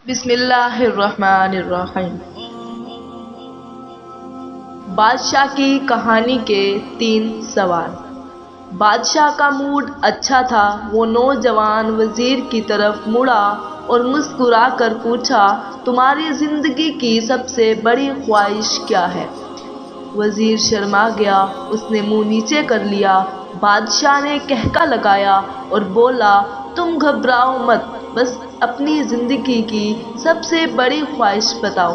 بسم اللہ الرحمن الرحیم۔ بادشاہ کی کہانی کے 3 سوال۔ بادشاہ کا موڈ اچھا تھا۔ وہ نوجوان وزیر کی طرف مڑا اور مسکرا کر پوچھا، تمہاری زندگی کی سب سے بڑی خواہش کیا ہے؟ وزیر شرما گیا۔ اس نے منہ نیچے کر لیا۔ بادشاہ نے کہکا لگایا اور بولا، تم گھبراؤ مت، بس اپنی زندگی کی سب سے بڑی خواہش بتاؤ۔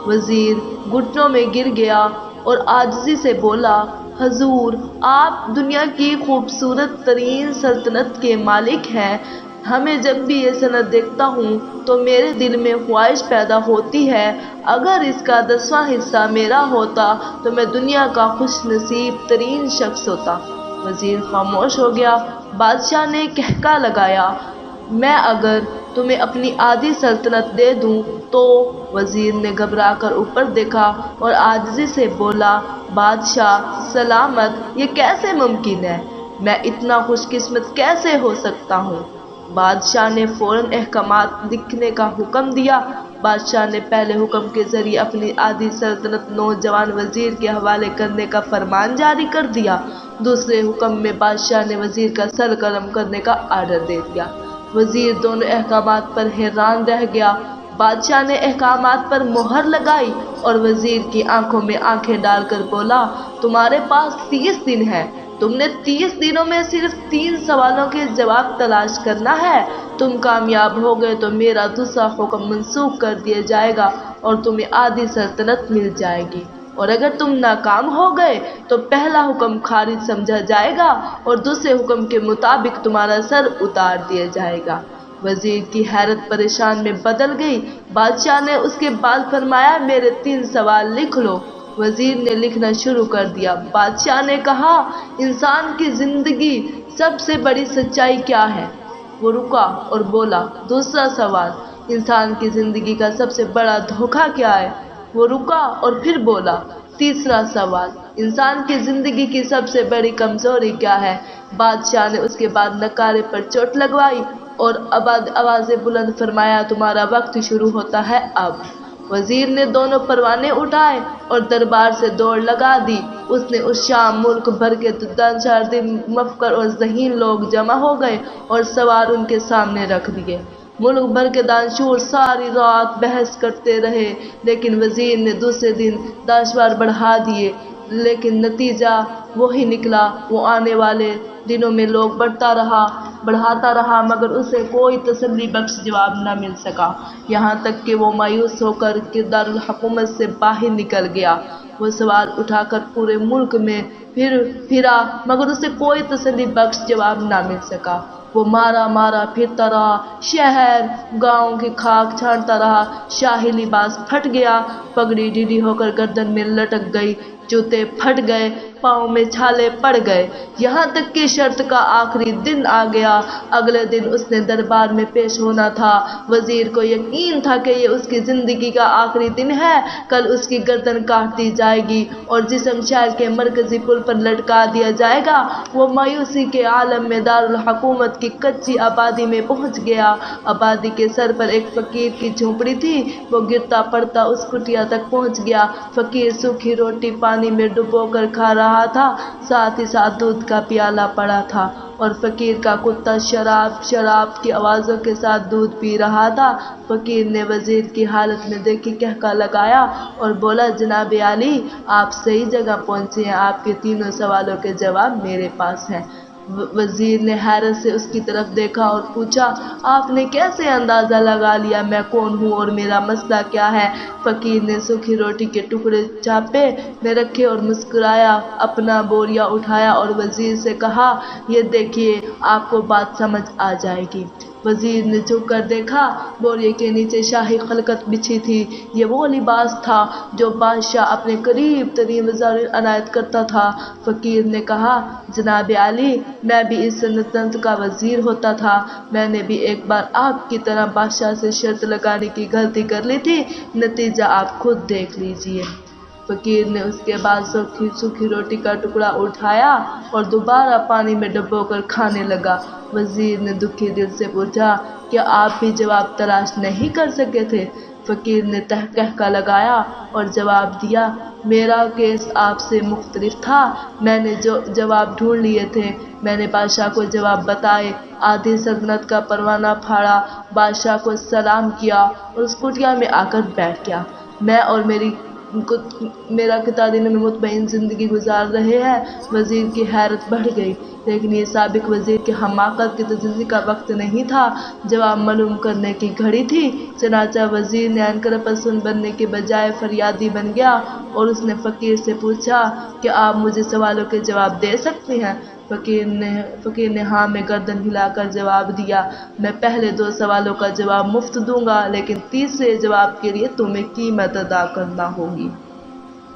وزیر گھٹنوں میں گر گیا اور عاجزی سے بولا، حضور، آپ دنیا کی خوبصورت ترین سلطنت کے مالک ہیں۔ ہمیں جب بھی یہ صنعت دیکھتا ہوں تو میرے دل میں خواہش پیدا ہوتی ہے، اگر اس کا 10واں حصہ میرا ہوتا تو میں دنیا کا خوش نصیب ترین شخص ہوتا۔ وزیر خاموش ہو گیا۔ بادشاہ نے کہکا لگایا، میں اگر تمہیں اپنی آدھی سلطنت دے دوں تو؟ وزیر نے گھبرا کر اوپر دیکھا اور عاجزی سے بولا، بادشاہ سلامت، یہ کیسے ممکن ہے؟ میں اتنا خوش قسمت کیسے ہو سکتا ہوں؟ بادشاہ نے فوراً احکامات لکھنے کا حکم دیا۔ بادشاہ نے پہلے حکم کے ذریعے اپنی آدھی سلطنت نوجوان وزیر کے حوالے کرنے کا فرمان جاری کر دیا۔ دوسرے حکم میں بادشاہ نے وزیر کا سر قلم کرنے کا آرڈر دے دیا۔ وزیر دونوں احکامات پر حیران رہ گیا۔ بادشاہ نے احکامات پر مہر لگائی اور وزیر کی آنکھوں میں آنکھیں ڈال کر بولا، تمہارے پاس 30 دن ہے۔ تم نے 30 دنوں میں صرف 3 سوالوں کے جواب تلاش کرنا ہے۔ تم کامیاب ہو گئے تو میرا دوسرا حکم منسوخ کر دیا جائے گا اور تمہیں آدھی سلطنت مل جائے گی، اور اگر تم ناکام ہو گئے تو پہلا حکم خارج سمجھا جائے گا اور دوسرے حکم کے مطابق تمہارا سر اتار دیا جائے گا۔ وزیر کی حیرت پریشان میں بدل گئی۔ بادشاہ نے اس کے بعد فرمایا، میرے 3 سوال لکھ لو۔ وزیر نے لکھنا شروع کر دیا۔ بادشاہ نے کہا، انسان کی زندگی سب سے بڑی سچائی کیا ہے؟ وہ رکا اور بولا، دوسرا سوال، انسان کی زندگی کا سب سے بڑا دھوکہ کیا ہے؟ وہ رکا اور پھر بولا، تیسرا سوال، انسان کی زندگی کی سب سے بڑی کمزوری کیا ہے؟ بادشاہ نے اس کے بعد نکارے پر چوٹ لگوائی اور آوازیں بلند فرمایا، تمہارا وقت شروع ہوتا ہے اب۔ وزیر نے دونوں پروانے اٹھائے اور دربار سے دوڑ لگا دی۔ اس نے اس شام ملک بھر کے دانشور، مفکر اور ذہین لوگ جمع ہو گئے اور سوال ان کے سامنے رکھ دیے۔ ملک بھر کے دانشور ساری رات بحث کرتے رہے، لیکن وزیر نے دوسرے دن دانشور بڑھا دیے، لیکن نتیجہ وہی نکلا۔ وہ آنے والے دنوں میں لوگ بڑھاتا رہا مگر اسے کوئی تسلی بخش جواب نہ مل سکا، یہاں تک کہ وہ مایوس ہو کر دارالحکومت سے باہر نکل گیا۔ وہ سوال اٹھا کر پورے ملک میں پھرا مگر اسے کوئی تسلی بخش جواب نہ مل سکا۔ وہ مارا پھرتا رہا، شہر گاؤں کی خاک چھانٹتا رہا۔ شاہی لباس پھٹ گیا، پگڑی ڈیڈی ہو کر گردن میں لٹک گئی، جوتے پھٹ گئے، پاؤں میں چھالے پڑ گئے، یہاں تک کہ شرط کا آخری دن آ گیا۔ اگلے دن اس نے دربار میں پیش ہونا تھا۔ وزیر کو یقین تھا کہ یہ اس کی زندگی کا آخری دن ہے، کل اس کی گردن کاٹ دی جائے گی اور جسم شہر کے مرکزی پل پر لٹکا دیا جائے گا۔ وہ مایوسی کے عالم میں دارالحکومت کی کچی آبادی میں پہنچ گیا۔ آبادی کے سر پر ایک فقیر کی جھونپڑی تھی۔ وہ گرتا پڑتا اس کٹیا تک پہنچ گیا۔ فقیر سوکھی روٹی پانی میں ڈبو کر کھا رہا تھا، ساتھ ہی ساتھ دودھ کا پیالہ پڑا تھا اور فقیر کا کتا شراب کی آوازوں کے ساتھ دودھ پی رہا تھا۔ فقیر نے وزیر کی حالت میں دیکھی کہکا لگایا اور بولا، جناب عالی، آپ صحیح جگہ پہنچے ہیں، آپ کے 3 سوالوں کے جواب میرے پاس ہیں۔ وزیر نے حیرت سے اس کی طرف دیکھا اور پوچھا، آپ نے کیسے اندازہ لگا لیا میں کون ہوں اور میرا مسئلہ کیا ہے؟ فقیر نے سوکھی روٹی کے ٹکڑے چاپے میں رکھے اور مسکرایا، اپنا بوریا اٹھایا اور وزیر سے کہا، یہ دیکھیے، آپ کو بات سمجھ آ جائے گی۔ وزیر نے جھک کر دیکھا، بورے کے نیچے شاہی خلقت بچھی تھی۔ یہ وہ لباس تھا جو بادشاہ اپنے قریب ترین وزراء عنایت کرتا تھا۔ فقیر نے کہا، جناب عالی، میں بھی اس سلطنت کا وزیر ہوتا تھا، میں نے بھی ایک بار آپ کی طرح بادشاہ سے شرط لگانے کی غلطی کر لی تھی، نتیجہ آپ خود دیکھ لیجئے۔ فقیر نے اس کے بعد سوکھی روٹی کا ٹکڑا اٹھایا اور دوبارہ پانی میں ڈبو کر کھانے لگا۔ وزیر نے دکھی دل سے پوچھا، کیا آپ بھی جواب تلاش نہیں کر سکے تھے؟ فقیر نے کہکا لگایا اور جواب دیا، میرا کیس آپ سے مختلف تھا، میں نے جو جواب ڈھونڈ لیے تھے، میں نے بادشاہ کو جواب بتائے، آدھی سلطنت کا پروانہ پھاڑا، بادشاہ کو سلام کیا اور اس کٹیا میں آ کر بیٹھ گیا۔ میں اور میرا کتا دن میں مطمئن زندگی گزار رہے ہیں۔ وزیر کی حیرت بڑھ گئی، لیکن یہ سابق وزیر کے حماقت کی تجزیے کا وقت نہیں تھا، جواب معلوم کرنے کی گھڑی تھی۔ چنانچہ وزیر نے انکر پسند بننے کے بجائے فریادی بن گیا اور اس نے فقیر سے پوچھا کہ آپ مجھے سوالوں کے جواب دے سکتے ہیں؟ فقیر نے ہاں میں گردن ہلا کر جواب دیا، میں پہلے 2 سوالوں کا جواب مفت دوں گا، لیکن تیسرے جواب کے لیے تمہیں قیمت ادا کرنا ہوگی۔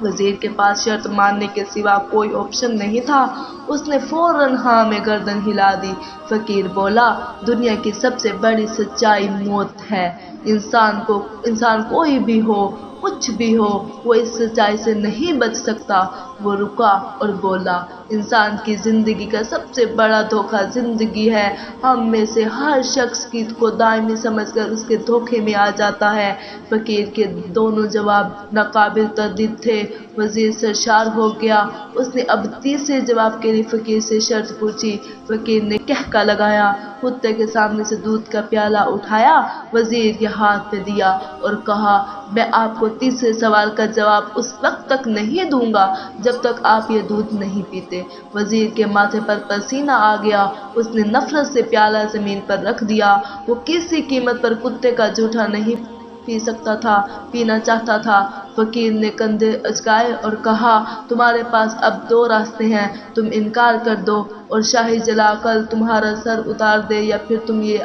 وزیر کے پاس شرط ماننے کے سوا کوئی آپشن نہیں تھا، اس نے فوراً ہاں میں گردن ہلا دی۔ فقیر بولا، دنیا کی سب سے بڑی سچائی موت ہے۔ انسان کوئی بھی ہو، کچھ بھی ہو، وہ اس سچائی سے نہیں بچ سکتا۔ وہ رکا اور بولا، انسان کی زندگی کا سب سے بڑا دھوکہ زندگی ہے۔ ہم میں سے ہر شخص کو دائمی سمجھ کر اس کے دھوکے میں آ جاتا ہے۔ فقیر کے دونوں جواب ناقابل تردید تھے۔ وزیر سرشار ہو گیا، اس نے اب تیسرے جواب کے لیے فقیر سے شرط پوچھی۔ فقیر نے کہکا لگایا، کتے کے سامنے سے دودھ کا پیالہ اٹھایا، وزیر کے ہاتھ میں دیا اور کہا، میں آپ کو تیسرے سوال کا جواب اس وقت تک نہیں دوں گا جب تک آپ یہ دودھ نہیں پیتے۔ وزیر کے ماتھے پر پسینہ آ گیا، اس نے نفرت سے پیالہ زمین پر رکھ دیا۔ وہ کسی قیمت پر کتے کا جوٹا نہیں پی سکتا تھا، پینا چاہتا تھا۔ فقیر نے کندھے اچکائے اور کہا، تمہارے پاس اب 2 راستے ہیں، تم انکار کر دو اور شاہی جلا کر تمہارا سر اتار دے، یا پھر تم یہ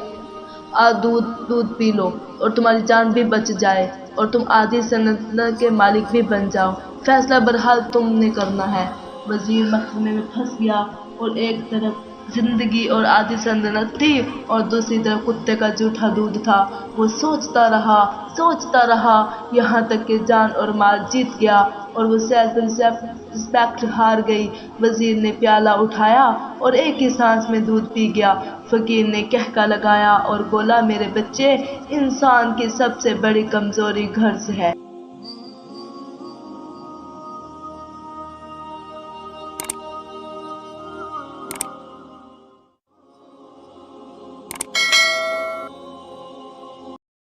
دودھ پی لو اور تمہاری جان بھی بچ جائے اور تم آدھی سلطنت کے مالک بھی بن جاؤ۔ فیصلہ بہرحال تم نے کرنا ہے۔ وزیر محکمے میں پھنس گیا، اور ایک طرف زندگی اور آدھی سلطنت تھی اور دوسری طرف کتے کا جھوٹا دودھ تھا۔ وہ سوچتا رہا یہاں تک کہ جان اور مال جیت گیا اور وہ سیلف رسپیکٹ ہار گئی۔ وزیر نے پیالہ اٹھایا اور ایک ہی سانس میں دودھ پی گیا۔ فقیر نے کہکا لگایا اور بولا، میرے بچے، انسان کی سب سے بڑی کمزوری غرض ہے۔